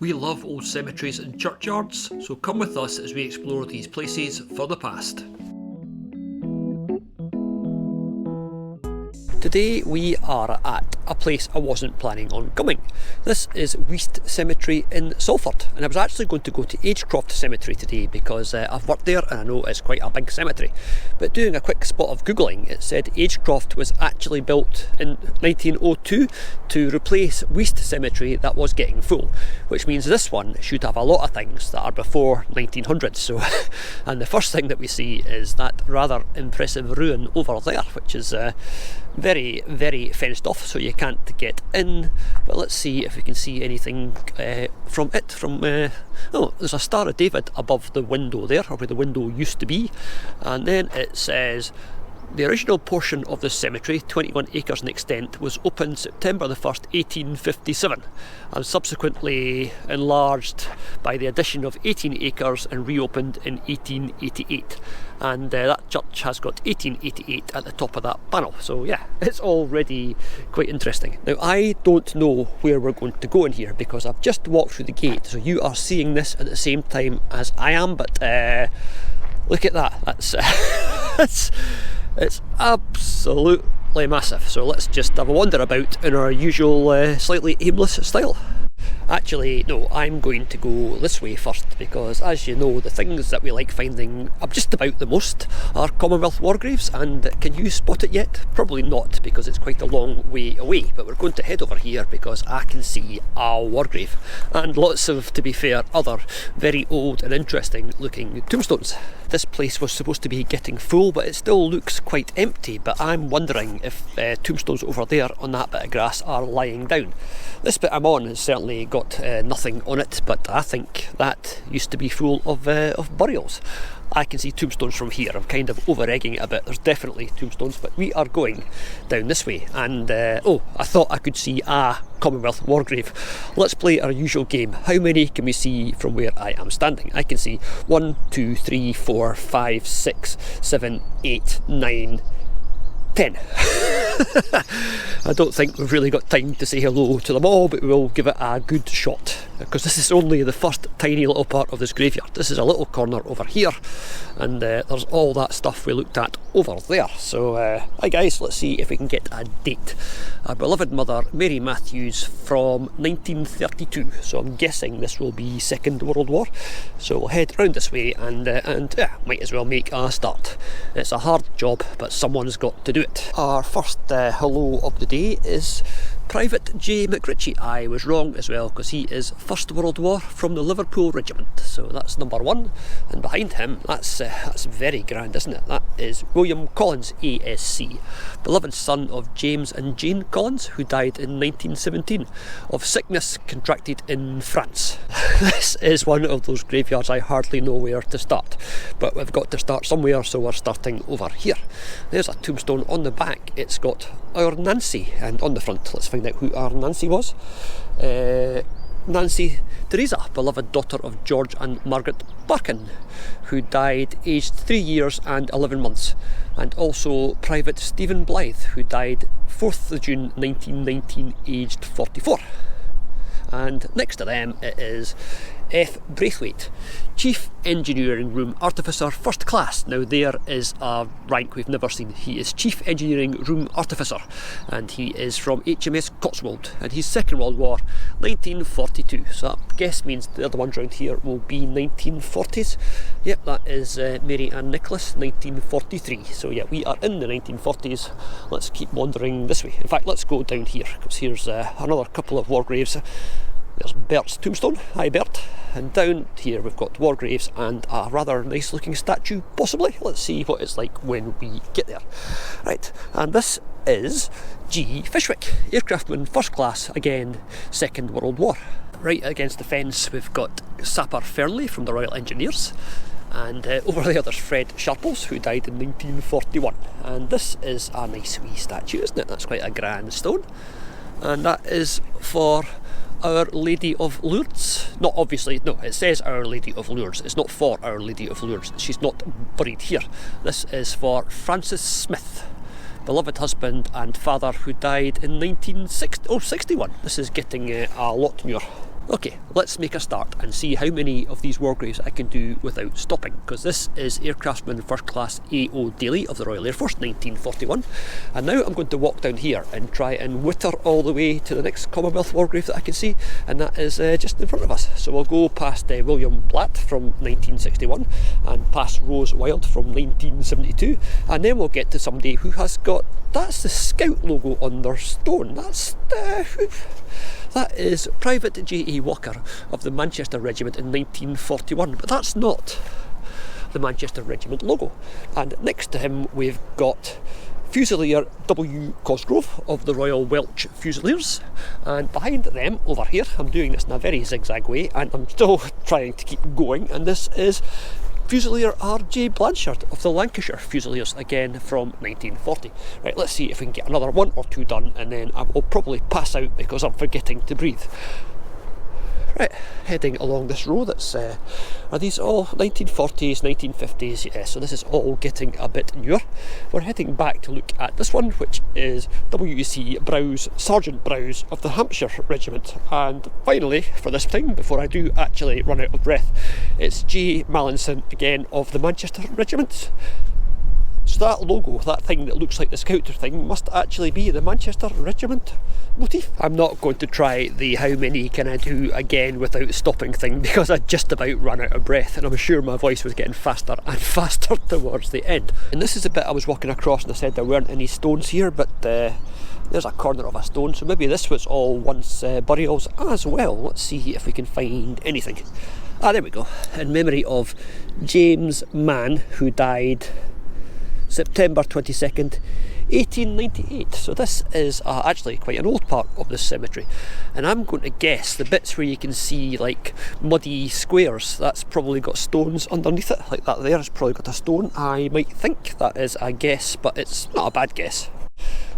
We love old cemeteries and churchyards, so come with us as we explore these places for the past. Today we are at a place I wasn't planning on coming. This is Weaste Cemetery in Salford, and I was actually going to go to Agecroft Cemetery today because I've worked there and I know it's quite a big cemetery. But doing a quick spot of googling, it said Agecroft was actually built in 1902 to replace Weaste Cemetery that was getting full, which means this one should have a lot of things that are before 1900. So, and the first thing that we see is that rather impressive ruin over there, which is very, very fenced off, so you can't get in. But let's see if we can see anything from it. Oh, there's a Star of David above the window there, or where the window used to be, and then it says the original portion of the cemetery, 21 acres in extent, was opened September the 1st, 1857, and subsequently enlarged by the addition of 18 acres and reopened in 1888. And that church has got 1888 at the top of that panel. So yeah, it's already quite interesting. Now, I don't know where we're going to go in here because I've just walked through the gate, so you are seeing this at the same time as I am, but look at that. That's it's absolutely massive. So let's just have a wander about in our usual slightly aimless style. Actually, no, I'm going to go this way first because, as you know, the things that we like finding just about the most are Commonwealth war graves. And can you spot it yet? Probably not, because it's quite a long way away, but we're going to head over here because I can see a war grave and lots of, to be fair, other very old and interesting looking tombstones. This place was supposed to be getting full, but it still looks quite empty. But I'm wondering if tombstones over there on that bit of grass are lying down. This bit I'm on has certainly got nothing on it, but I think that used to be full of burials. I can see tombstones from here. I'm kind of over-egging it a bit. There's definitely tombstones, but we are going down this way. And oh, I thought I could see a Commonwealth war grave. Let's play our usual game. How many can we see from where I am standing? I can see 1, 2, 3, 4, 5, 6, 7, 8, 9, 10. I don't think we've really got time to say hello to them all, but we'll give it a good shot because this is only the first tiny little part of this graveyard. This is a little corner over here, and there's all that stuff we looked at over there. So hi guys, let's see if we can get a date. Our beloved mother Mary Matthews from 1932, so I'm guessing this will be Second World War. So we'll head round this way and might as well make a start. It's a hard job, but someone's got to do it. Our first hello of the day is Private J. McRitchie. I was wrong as well because he is First World War from the Liverpool Regiment, so that's number 1. And behind him, that's very grand, isn't it? That is William Collins ASC, beloved son of James and Jane Collins, who died in 1917 of sickness contracted in France. This is one of those graveyards I hardly know where to start, but we've got to start somewhere, so we're starting over here. There's a tombstone on the back. It's got Our Nancy, and on the front, let's find out who Our Nancy was. Nancy Teresa, beloved daughter of George and Margaret Barkin, who died aged 3 years and 11 months, and also Private Stephen Blythe, who died 4th of June 1919, aged 44. And next to them it is F. Braithwaite, Chief Engineering Room Artificer First Class. Now there is a rank we've never seen. He is Chief Engineering Room Artificer, and he is from HMS Cotswold, and he's Second World War, 1942. So that, I guess, means the other ones around here will be 1940s. Yep, that is Mary and Nicholas, 1943. So yeah, we are in the 1940s. Let's keep wandering this way. In fact, let's go down here, because here's another couple of war graves. There's Bert's tombstone. Hi Bert. And down here we've got war graves and a rather nice looking statue, possibly. Let's see what it's like when we get there. Right, and this is G. Fishwick, aircraftman First Class, again Second World War. Right against the fence we've got Sapper Fernley from the Royal Engineers, and over there there's Fred Sharples, who died in 1941. And this is a nice wee statue, isn't it? That's quite a grand stone, and that is for Our Lady of Lourdes. Not obviously, no, it says Our Lady of Lourdes. It's not for Our Lady of Lourdes. She's not buried here. This is for Francis Smith, beloved husband and father, who died in 1961. This is getting a lot newer. Okay, let's make a start and see how many of these war graves I can do without stopping, because this is Aircraftsman First Class A.O. Daly of the Royal Air Force, 1941, and now I'm going to walk down here and try and witter all the way to the next Commonwealth war grave that I can see, and that is just in front of us. So we'll go past William Blatt from 1961 and past Rose Wild from 1972, and then we'll get to somebody who has got, that's the Scout logo on their stone. That is Private J.A. Walker of the Manchester Regiment in 1941, but that's not the Manchester Regiment logo. And next to him we've got Fusilier W. Cosgrove of the Royal Welch Fusiliers, and behind them over here, I'm doing this in a very zigzag way and I'm still trying to keep going, and this is Fusilier R.J. Blanchard of the Lancashire Fusiliers, again from 1940. Right, let's see if we can get another one or two done, and then I will probably pass out because I'm forgetting to breathe. Right, heading along this row that's, are these all 1940s, 1950s? Yeah, so this is all getting a bit newer. We're heading back to look at this one, which is W.C. Browse, Sergeant Browse of the Hampshire Regiment. And finally, for this thing, before I do actually run out of breath, it's J. Mallinson, again of the Manchester Regiment. So that logo, that thing that looks like the Scouter thing, must actually be the Manchester Regiment motif. I'm not going to try the how many can I do again without stopping thing, because I just about ran out of breath and I'm sure my voice was getting faster and faster towards the end. And this is the bit I was walking across and I said there weren't any stones here, but there's a corner of a stone, so maybe this was all once burials as well. Let's see if we can find anything. Ah, there we go. In memory of James Mann, who died September 22nd, 1898. So this is actually quite an old part of this cemetery, and I'm going to guess the bits where you can see like muddy squares, that's probably got stones underneath it, like that there has probably got a stone. I might think that is a guess, but it's not a bad guess.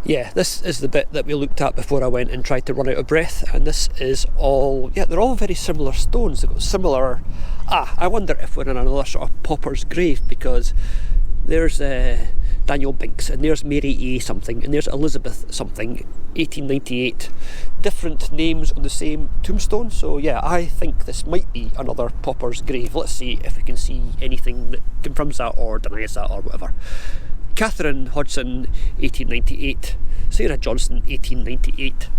Yeah, this is the bit that we looked at before I went and tried to run out of breath, and this is all, yeah, they're all very similar stones. They've got similar, I wonder if we're in another sort of pauper's grave, because there's Daniel Binks, and there's Mary A. something, and there's Elizabeth something, 1898. Different names on the same tombstone, so yeah, I think this might be another pauper's grave. Let's see if we can see anything that confirms that or denies that or whatever. Catherine Hodgson, 1898. Sarah Johnson, 1898.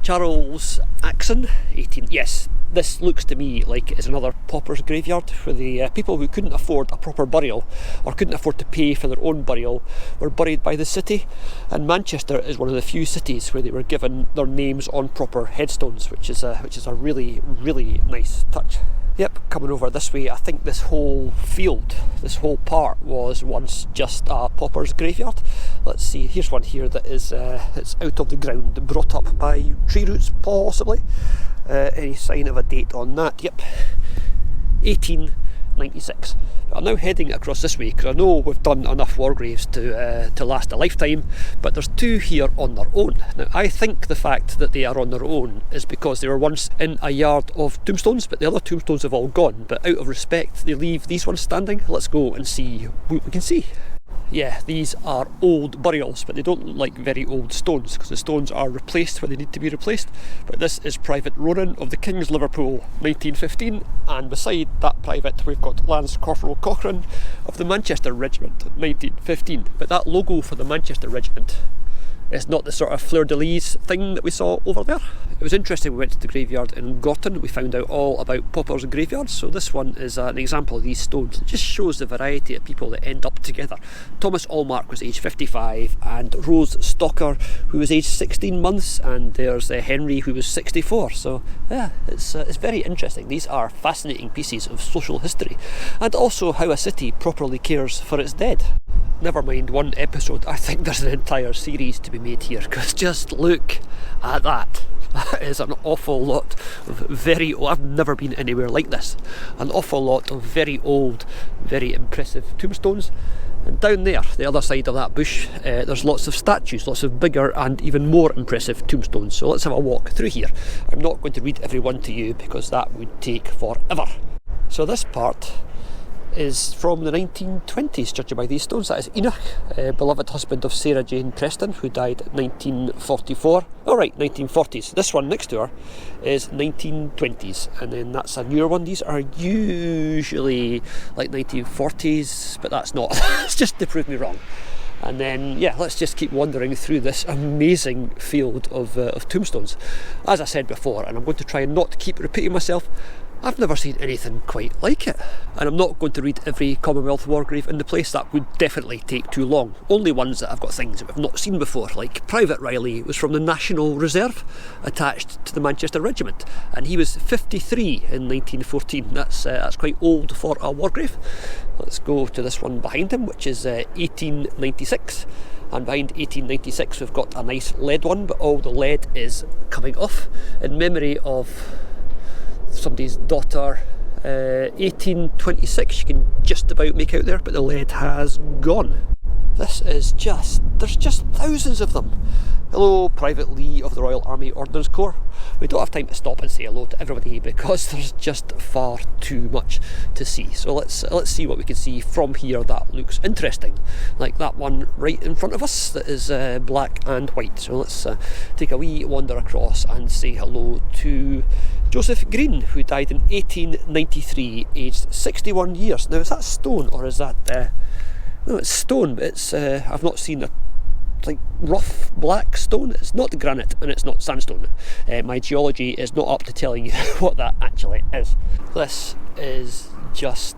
Charles Axon, 18... Yes, this looks to me like it's another pauper's graveyard, where the people who couldn't afford a proper burial or couldn't afford to pay for their own burial were buried by the city. And Manchester is one of the few cities where they were given their names on proper headstones, which is a really, really nice touch. Yep, coming over this way, I think this whole field, this whole part was once just a pauper's graveyard. Let's see, here's one here that is it's out of the ground, brought up by tree roots possibly. Any sign of a date on that? Yep, 1896. I'm now heading across this way because I know we've done enough war graves to last a lifetime, but there's two here on their own. Now I think the fact that they are on their own is because they were once in a yard of tombstones, but the other tombstones have all gone, but out of respect they leave these ones standing. Let's go and see what we can see. Yeah, these are old burials, but they don't look like very old stones because the stones are replaced where they need to be replaced. But this is Private Ronan of the King's Liverpool, 1915, and beside that private we've got Lance Corporal Cochrane of the Manchester Regiment, 1915. But that logo for the Manchester Regiment is not the sort of fleur-de-lis thing that we saw over there. It was interesting, we went to the graveyard in Gorton, we found out all about paupers and graveyards, so this one is an example of these stones. It just shows the variety of people that end up together. Thomas Allmark was aged 55, and Rose Stocker, who was aged 16 months, and there's Henry, who was 64, so yeah, it's very interesting. These are fascinating pieces of social history, and also how a city properly cares for its dead. Never mind one episode, I think there's an entire series to be made here, because just look at that. That is an awful lot of I've never been anywhere like this. An awful lot of very old, very impressive tombstones. And down there, the other side of that bush, there's lots of statues, lots of bigger and even more impressive tombstones. So let's have a walk through here. I'm not going to read every one to you because that would take forever. So this part is from the 1920s, judging by these stones. That is Enoch, beloved husband of Sarah Jane Preston, who died 1944. All right, 1940s. This one next to her is 1920s, and then that's a newer one. These are usually like 1940s, but that's not. It's just to prove me wrong. And then, yeah, let's just keep wandering through this amazing field of tombstones. As I said before, and I'm going to try and not keep repeating myself, I've never seen anything quite like it. And I'm not going to read every Commonwealth war grave in the place. That would definitely take too long. Only ones that I've got things that we've not seen before, like Private Riley was from the National Reserve, attached to the Manchester Regiment, and he was 53 in 1914. That's quite old for a war grave. Let's go to this one behind him, which is 1896. And behind 1896 we've got a nice lead one, but all the lead is coming off in memory of somebody's daughter. 1826 you can just about make out there, but the lead has gone. This is there's just thousands of them. Hello, Private Lee of the Royal Army Ordnance Corps. We don't have time to stop and say hello to everybody because there's just far too much to see. So let's see what we can see from here that looks interesting. Like that one right in front of us that is black and white. So let's take a wee wander across and say hello to Joseph Green, who died in 1893, aged 61 years. Now, is that stone or is that... no, it's stone, but it's I've not seen a like rough black stone. It's not granite and it's not sandstone. My geology is not up to telling you what that actually is. This is just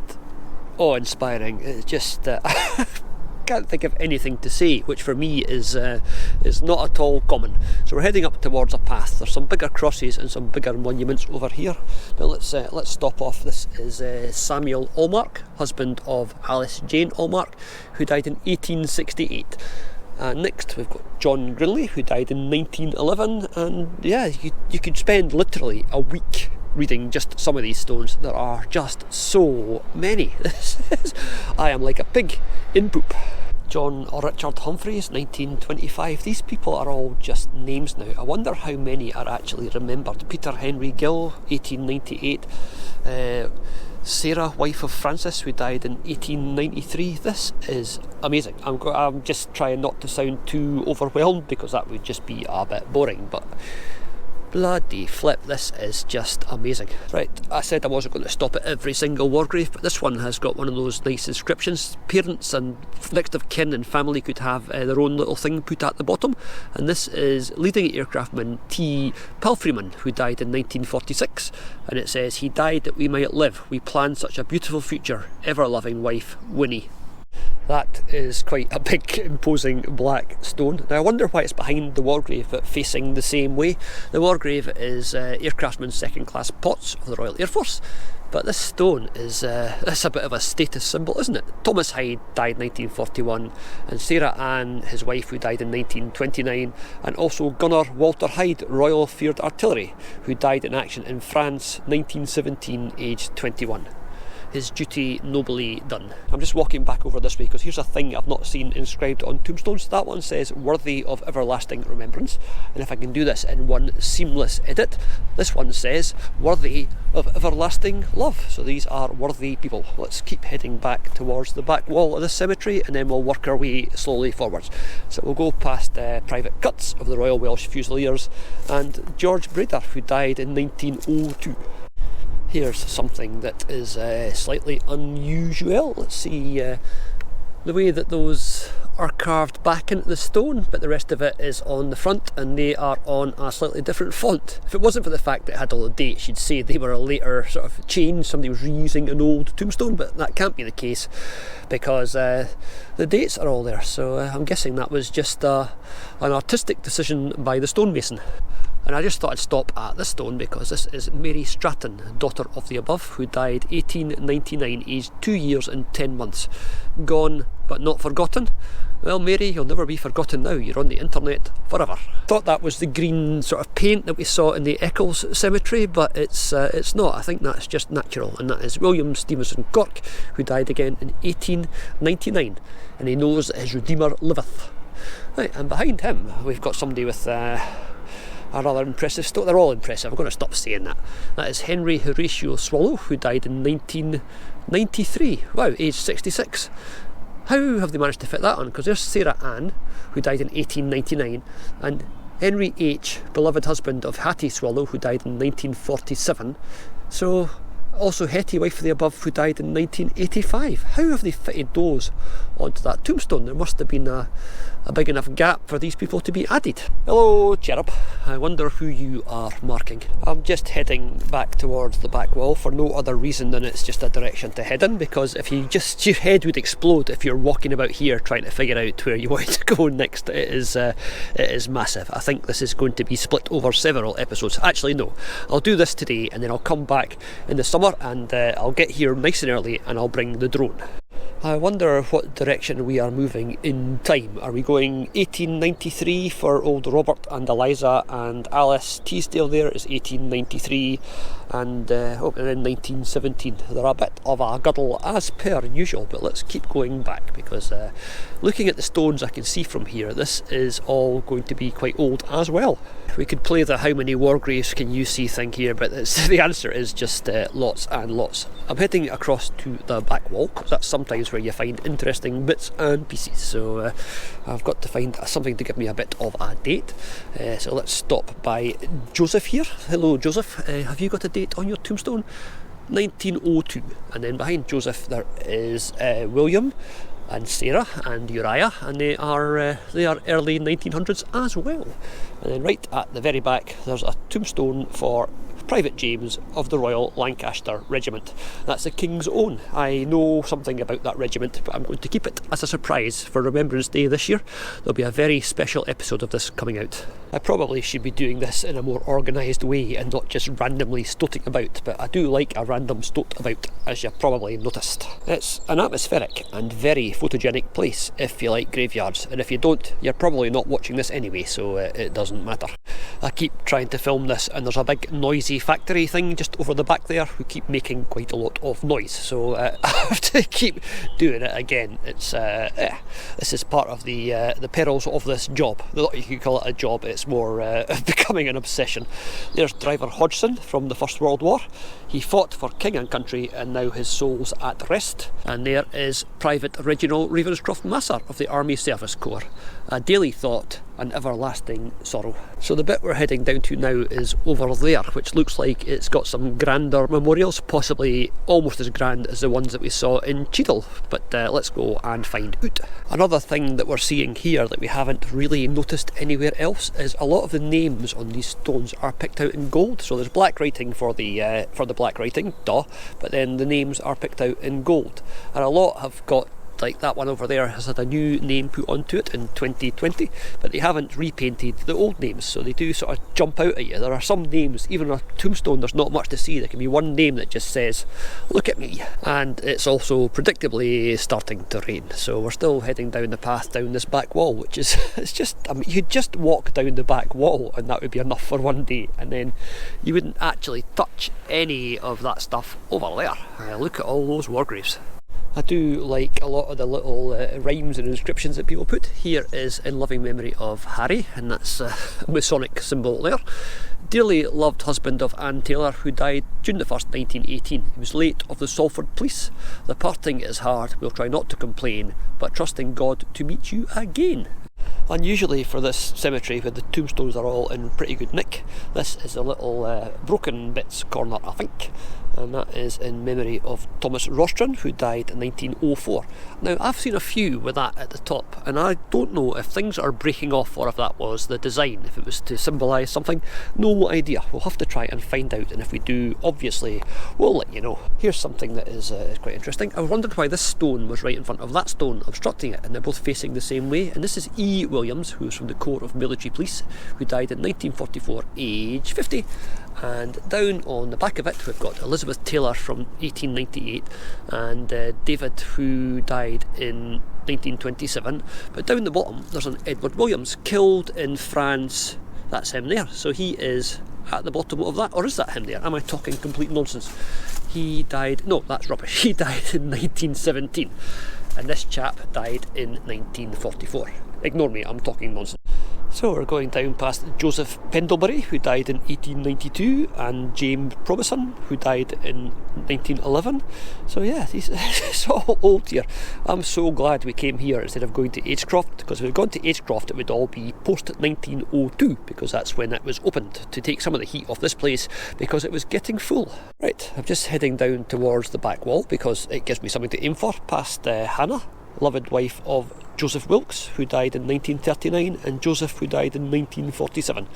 awe-inspiring. It's just can't think of anything to say, which for me is not at all common. So we're heading up towards a path. There's some bigger crosses and some bigger monuments over here, but let's stop off. This is Samuel Allmark, husband of Alice Jane Allmark, who died in 1868. Next we've got John Grinley, who died in 1911, and yeah, you could spend literally a week reading just some of these stones. There are just so many. I am like a pig in poop. John or Richard Humphreys, 1925. These people are all just names now. I wonder how many are actually remembered. Peter Henry Gill, 1898. Sarah, wife of Francis, who died in 1893. This is amazing. I'm just trying not to sound too overwhelmed because that would just be a bit boring, but bloody flip, this is just amazing. Right, I said I wasn't going to stop at every single war grave, but this one has got one of those nice inscriptions. Parents and next of kin and family could have their own little thing put at the bottom, and this is leading aircraftman T. Palfreyman, who died in 1946, and it says, "He died that we might live. We planned such a beautiful future. Ever-loving wife, Winnie." That is quite a big, imposing black stone. Now I wonder why it's behind the war grave but facing the same way. The war grave is Aircraftsman Second Class Potts of the Royal Air Force, but this stone is that's a bit of a status symbol, isn't it? Thomas Hyde died 1941, and Sarah Ann, his wife, who died in 1929, and also Gunner Walter Hyde, Royal Field Artillery, who died in action in France 1917, aged 21. His duty nobly done. I'm just walking back over this way because here's a thing I've not seen inscribed on tombstones. That one says "worthy of everlasting remembrance," and if I can do this in one seamless edit, this one says "worthy of everlasting love." So these are worthy people. Let's keep heading back towards the back wall of this cemetery and then we'll work our way slowly forwards. So we'll go past Private Cutts of the Royal Welsh Fusiliers and George Brader, who died in 1902. Here's something that is slightly unusual. Let's see the way that those are carved back into the stone, but the rest of it is on the front and they are on a slightly different font. If it wasn't for the fact that it had all the dates, you'd say they were a later sort of change, somebody was reusing an old tombstone, but that can't be the case because the dates are all there. So I'm guessing that was just an artistic decision by the stonemason. And I just thought I'd stop at this stone because this is Mary Stratton, daughter of the above, who died 1899, aged 2 years and 10 months. Gone but not forgotten. Well, Mary, you'll never be forgotten now. You're on the internet forever. Thought that was the green sort of paint that we saw in the Eccles cemetery, but it's not. I think that's just natural, and that is William Stevenson Cork, who died again in 1899, and he knows that his Redeemer liveth. Right, and behind him we've got somebody with a rather impressive stone. They're all impressive, I'm going to stop saying that. That is Henry Horatio Swallow, who died in 1993. Wow, aged 66. How have they managed to fit that on? Because there's Sarah Ann, who died in 1899, and Henry H., beloved husband of Hattie Swallow, who died in 1947. So, also Hetty, wife of the above, who died in 1985. How have they fitted those onto that tombstone? There must have been a big enough gap for these people to be added. Hello, Cherub. I wonder who you are marking. I'm just heading back towards the back wall for no other reason than it's just a direction to head in, because if your head would explode if you're walking about here trying to figure out where you want to go next. It is massive. I think this is going to be split over several episodes. Actually, no. I'll do this today and then I'll come back in the summer and I'll get here nice and early and I'll bring the drone. I wonder what direction we are moving in time. Are we going 1893 for old Robert and Eliza and Alice Teasdale? There is 1893, and then 1917. They're a bit of a guddle as per usual, but let's keep going back because looking at the stones I can see from here, this is all going to be quite old as well. We could play the how many war graves can you see thing here, but the answer is just lots and lots. I'm heading across to the back wall because that's sometimes where you find interesting bits and pieces, so I've got to find something to give me a bit of a date. So let's stop by Joseph here. Hello Joseph, have you got a date on your tombstone? 1902. And then behind Joseph there is William and Sarah and Uriah, and they are early 1900s as well. And then right at the very back there's a tombstone for Private James of the Royal Lancaster Regiment. That's the King's Own. I know something about that regiment, but I'm going to keep it as a surprise for Remembrance Day this year. There'll be a very special episode of this coming out. I probably should be doing this in a more organised way and not just randomly stoating about, but I do like a random stoat about, as you probably noticed. It's an atmospheric and very photogenic place if you like graveyards, and if you don't, you're probably not watching this anyway, so it doesn't matter. I keep trying to film this and there's a big noisy factory thing just over the back there who keep making quite a lot of noise, so I have to keep doing it again. It's this is part of the perils of this job. Not you could call it a job, it's more becoming an obsession. There's Driver Hodgson from the First World War. He fought for king and country and now his soul's at rest. And there is Private Reginald Ravenscroft Massar of the Army Service Corps. A daily thought, an everlasting sorrow. So the bit we're heading down to now is over there, which looks like it's got some grander memorials, possibly almost as grand as the ones that we saw in Cheadle, but let's go and find out. Another thing that we're seeing here that we haven't really noticed anywhere else is a lot of the names on these stones are picked out in gold. So there's black writing for the black writing, but then the names are picked out in gold, and a lot have got, like that one over there has had a new name put onto it in 2020, but they haven't repainted the old names, so they do sort of jump out at you. There are some names, even on a tombstone there's not much to see. There can be one name that just says, look at me, and it's also predictably starting to rain. So we're still heading down the path down this back wall, which is, it's just, I mean, you'd just walk down the back wall and that would be enough for one day, and then you wouldn't actually touch any of that stuff over there. Look at all those war graves. I do like a lot of the little rhymes and inscriptions that people put. Here is in loving memory of Harry, and that's a Masonic symbol there. Dearly loved husband of Anne Taylor, who died June the 1st, 1918. He was late of the Salford Police. The parting is hard, we'll try not to complain, but trusting God to meet you again. Unusually for this cemetery, where the tombstones are all in pretty good nick, this is a little broken bits corner, I think, and that is in memory of Thomas Rostron, who died in 1904. Now, I've seen a few with that at the top, and I don't know if things are breaking off or if that was the design, if it was to symbolise something. No idea. We'll have to try and find out, and if we do, obviously, we'll let you know. Here's something that is quite interesting. I wondered why this stone was right in front of that stone, obstructing it, and they're both facing the same way. And this is E. Williams, who was from the Corps of Military Police, who died in 1944, age 50. And down on the back of it we've got Elizabeth Taylor from 1898 and David, who died in 1927. But down the bottom there's an Edward Williams, killed in France. That's him there, so he is at the bottom of that. Or is that him there? Am I talking complete nonsense? He died, no, that's rubbish, he died in 1917, and this chap died in 1944. Ignore me, I'm talking nonsense. So we're going down past Joseph Pendlebury, who died in 1892, and James Probison, who died in 1911. So yeah, it's all old here. I'm so glad we came here instead of going to Agecroft, because if we'd gone to Agecroft it would all be post 1902, because that's when it was opened, to take some of the heat off this place, because it was getting full. Right, I'm just heading down towards the back wall because it gives me something to aim for, past Hannah, beloved wife of Joseph Wilkes, who died in 1939, and Joseph, who died in 1947.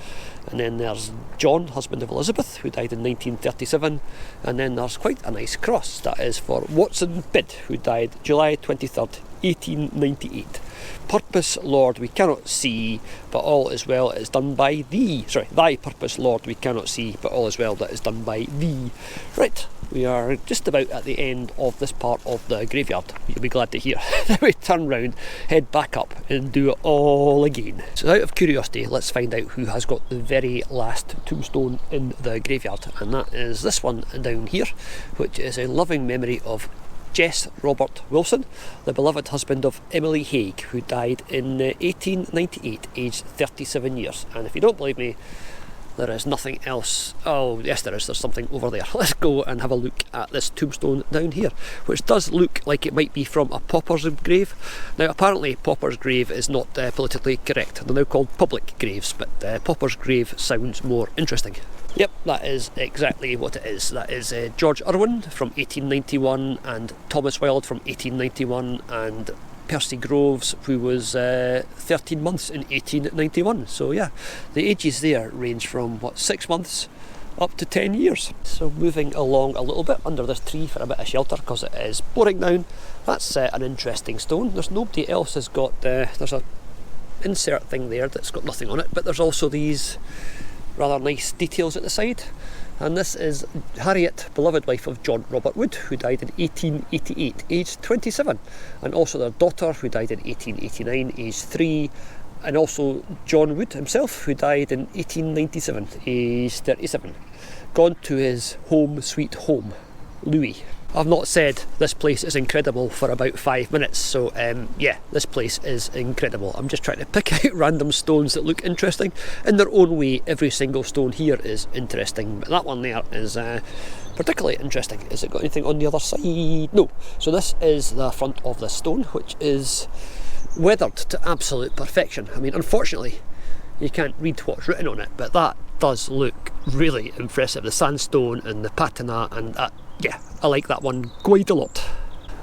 And then there's John, husband of Elizabeth, who died in 1937. And then there's quite a nice cross, that is for Watson Bid, who died July 23rd, 1898. Purpose, Lord, we cannot see, but all is well that is done by thee. Sorry, thy purpose, Lord, we cannot see, but all is well that is done by thee. Right, we are just about at the end of this part of the graveyard. You'll be glad to hear. Now we turn round, head back up and do it all again. So out of curiosity, let's find out who has got the very last tombstone in the graveyard, and that is this one down here, which is a loving memory of Jess Robert Wilson, the beloved husband of Emily Haig, who died in 1898, aged 37 years. And if you don't believe me, there is nothing else. Oh yes, there is. There's something over there. Let's go and have a look at this tombstone down here, which does look like it might be from a pauper's grave. Now apparently pauper's grave is not politically correct. They're now called public graves, but pauper's grave sounds more interesting. Yep, that is exactly what it is. That is George Irwin from 1891, and Thomas Wilde from 1891, and Percy Groves, who was 13 months in 1891. So yeah, the ages there range from 6 months up to 10 years. So moving along a little bit under this tree for a bit of shelter, because it is pouring down. That's an interesting stone. There's nobody else has got, there's a insert thing there that's got nothing on it, but there's also these rather nice details at the side. And this is Harriet, beloved wife of John Robert Wood, who died in 1888, aged 27, and also their daughter, who died in 1889, aged 3, and also John Wood himself, who died in 1897, aged 37. Gone to his home sweet home, Louis. I've not said this place is incredible for about 5 minutes, so yeah, this place is incredible. I'm just trying to pick out random stones that look interesting. In their own way, every single stone here is interesting, but that one there is particularly interesting. Has it got anything on the other side? No. So this is the front of the stone, which is weathered to absolute perfection. I mean, unfortunately, you can't read what's written on it, but that does look really impressive. The sandstone and the patina, and yeah, I like that one quite a lot.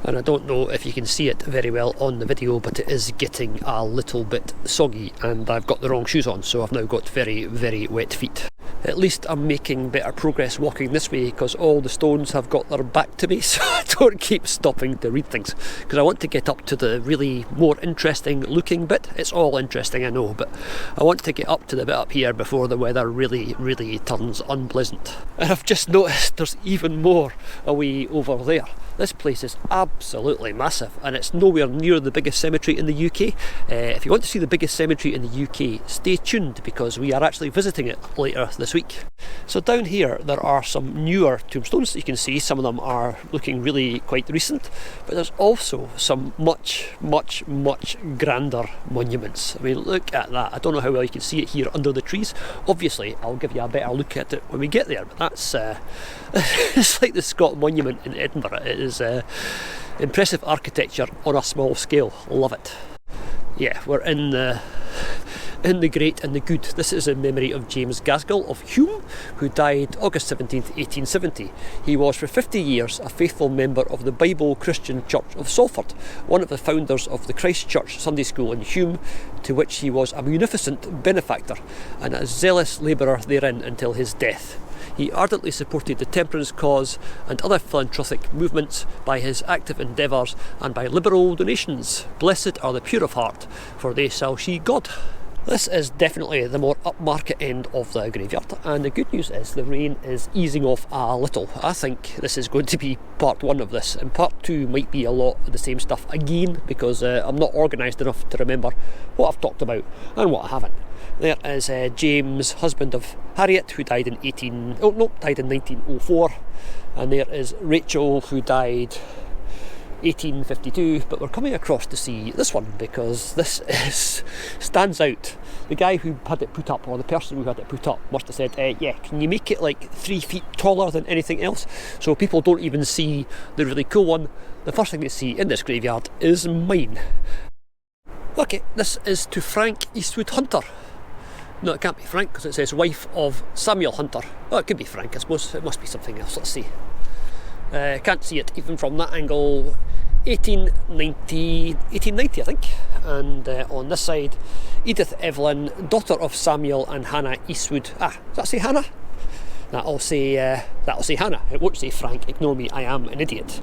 And I don't know if you can see it very well on the video, but it is getting a little bit soggy, and I've got the wrong shoes on, so I've now got very, very wet feet. At least I'm making better progress walking this way, because all the stones have got their back to me, so I don't keep stopping to read things, because I want to get up to the really more interesting looking bit. It's all interesting, I know, but I want to get up to the bit up here before the weather really, really turns unpleasant. And I've just noticed there's even more away over there. This place is absolutely massive, and it's nowhere near the biggest cemetery in the UK. If you want to see the biggest cemetery in the UK, stay tuned, because we are actually visiting it later this week. So down here there are some newer tombstones that you can see. Some of them are looking really quite recent, but there's also some much, much, much grander monuments. I mean, look at that. I don't know how well you can see it here under the trees. Obviously I'll give you a better look at it when we get there, but that's it's like the Scott Monument in Edinburgh. It is impressive architecture on a small scale. Love it. Yeah, we're in the great and the good. This is in memory of James Gaskell of Hume, who died August 17th, 1870. He was for 50 years a faithful member of the Bible Christian Church of Salford, one of the founders of the Christ Church Sunday School in Hume, to which he was a munificent benefactor and a zealous labourer therein until his death. He ardently supported the temperance cause and other philanthropic movements by his active endeavours and by liberal donations. Blessed are the pure of heart, for they shall see God. This is definitely the more upmarket end of the graveyard, and the good news is the rain is easing off a little. I think this is going to be part 1 of this, and part 2 might be a lot of the same stuff again, because I'm not organised enough to remember what I've talked about and what I haven't. There is James, husband of Harriet, who died in 1904, and there is Rachel, who died 1852, but we're coming across to see this one because stands out. The guy who had it put up, or the person who had it put up, must have said, yeah, can you make it like 3 feet taller than anything else so people don't even see the really cool one? The first thing they see in this graveyard is mine. Okay, this is to Frank Eastwood Hunter. No, it can't be Frank because it says wife of Samuel Hunter. Oh, it could be Frank, I suppose. It must be something else. Let's see. Can't see it even from that angle. 1890 I think. And on this side, Edith Evelyn, daughter of Samuel and Hannah Eastwood. Does that say Hannah? That'll say Hannah. It won't say Frank. Ignore me, I am an idiot.